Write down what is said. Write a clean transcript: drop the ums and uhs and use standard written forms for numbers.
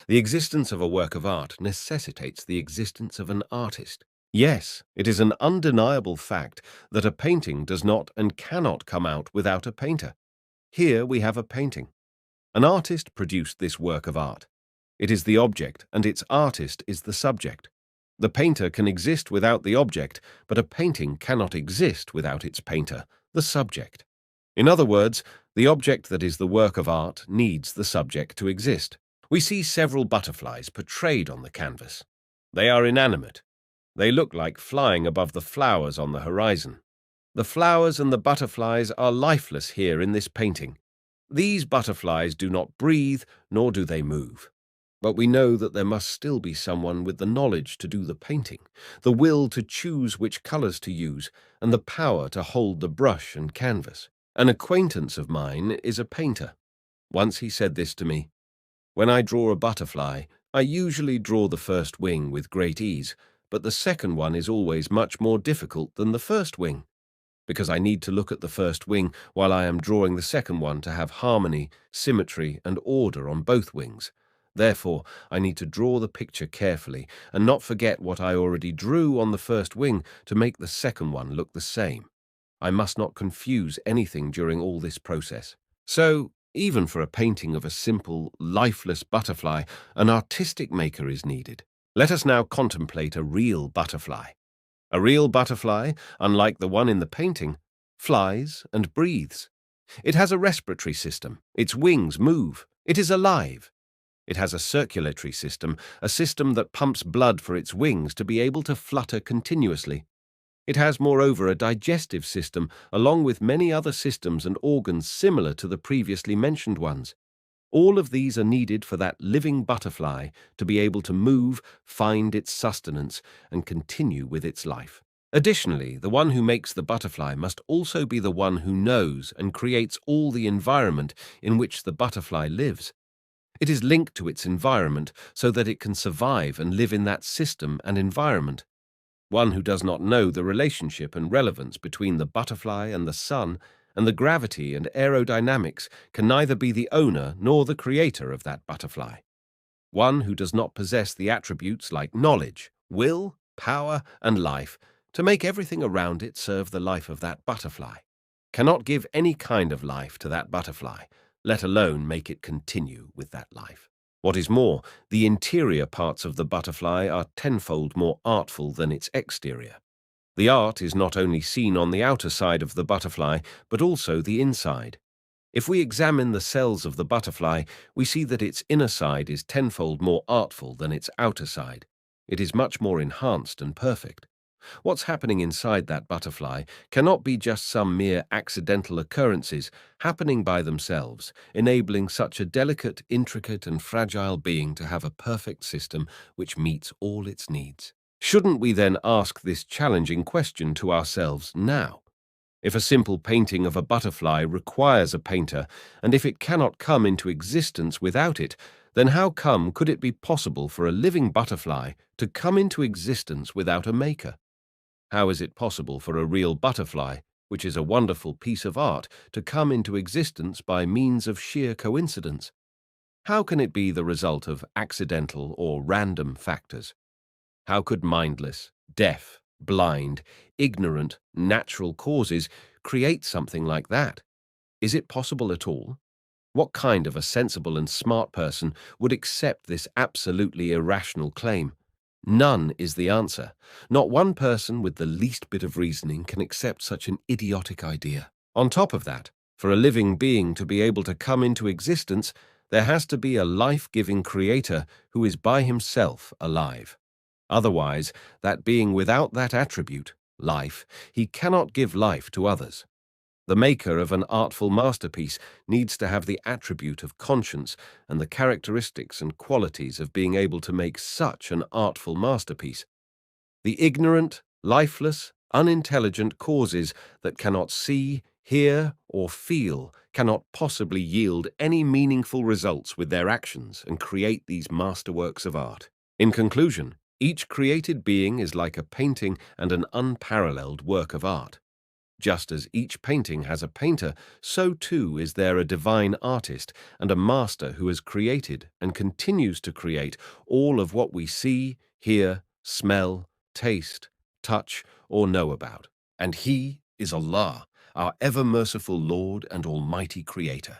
The existence of a work of art necessitates the existence of an artist. Yes, it is an undeniable fact that a painting does not and cannot come out without a painter. Here we have a painting. An artist produced this work of art. It is the object, and its artist is the subject. The painter can exist without the object, but a painting cannot exist without its painter, the subject. In other words, the object that is the work of art needs the subject to exist. We see several butterflies portrayed on the canvas. They are inanimate. They look like flying above the flowers on the horizon. The flowers and the butterflies are lifeless here in this painting. These butterflies do not breathe, nor do they move. But we know that there must still be someone with the knowledge to do the painting, the will to choose which colors to use, and the power to hold the brush and canvas. An acquaintance of mine is a painter. Once he said this to me: "When I draw a butterfly, I usually draw the first wing with great ease, but the second one is always much more difficult than the first wing, because I need to look at the first wing while I am drawing the second one to have harmony, symmetry, and order on both wings. Therefore, I need to draw the picture carefully and not forget what I already drew on the first wing to make the second one look the same. I must not confuse anything during all this process." So, even for a painting of a simple, lifeless butterfly, an artistic maker is needed. Let us now contemplate a real butterfly. A real butterfly, unlike the one in the painting, flies and breathes. It has a respiratory system. Its wings move. It is alive. It has a circulatory system, a system that pumps blood for its wings to be able to flutter continuously. It has, moreover, a digestive system, along with many other systems and organs similar to the previously mentioned ones. All of these are needed for that living butterfly to be able to move, find its sustenance, and continue with its life. Additionally, the one who makes the butterfly must also be the one who knows and creates all the environment in which the butterfly lives. It is linked to its environment so that it can survive and live in that system and environment. One who does not know the relationship and relevance between the butterfly and the sun and the gravity and aerodynamics can neither be the owner nor the creator of that butterfly. One who does not possess the attributes like knowledge, will, power, and life to make everything around it serve the life of that butterfly cannot give any kind of life to that butterfly, let alone make it continue with that life. What is more, the interior parts of the butterfly are tenfold more artful than its exterior. The art is not only seen on the outer side of the butterfly, but also the inside. If we examine the cells of the butterfly, we see that its inner side is tenfold more artful than its outer side. It is much more enhanced and perfect. What's happening inside that butterfly cannot be just some mere accidental occurrences happening by themselves, enabling such a delicate, intricate, and fragile being to have a perfect system which meets all its needs. Shouldn't we then ask this challenging question to ourselves now? If a simple painting of a butterfly requires a painter, and if it cannot come into existence without it, then how come could it be possible for a living butterfly to come into existence without a maker? How is it possible for a real butterfly, which is a wonderful piece of art, to come into existence by means of sheer coincidence? How can it be the result of accidental or random factors? How could mindless, deaf, blind, ignorant, natural causes create something like that? Is it possible at all? What kind of a sensible and smart person would accept this absolutely irrational claim? None is the answer. Not one person with the least bit of reasoning can accept such an idiotic idea. On top of that, for a living being to be able to come into existence, there has to be a life-giving creator who is by himself alive. Otherwise, that being without that attribute, life, he cannot give life to others. The maker of an artful masterpiece needs to have the attribute of conscience and the characteristics and qualities of being able to make such an artful masterpiece. The ignorant, lifeless, unintelligent causes that cannot see, hear, or feel cannot possibly yield any meaningful results with their actions and create these masterworks of art. In conclusion, each created being is like a painting and an unparalleled work of art. Just as each painting has a painter, so too is there a divine artist and a master who has created and continues to create all of what we see, hear, smell, taste, touch, or know about. And He is Allah, our ever-merciful Lord and Almighty Creator.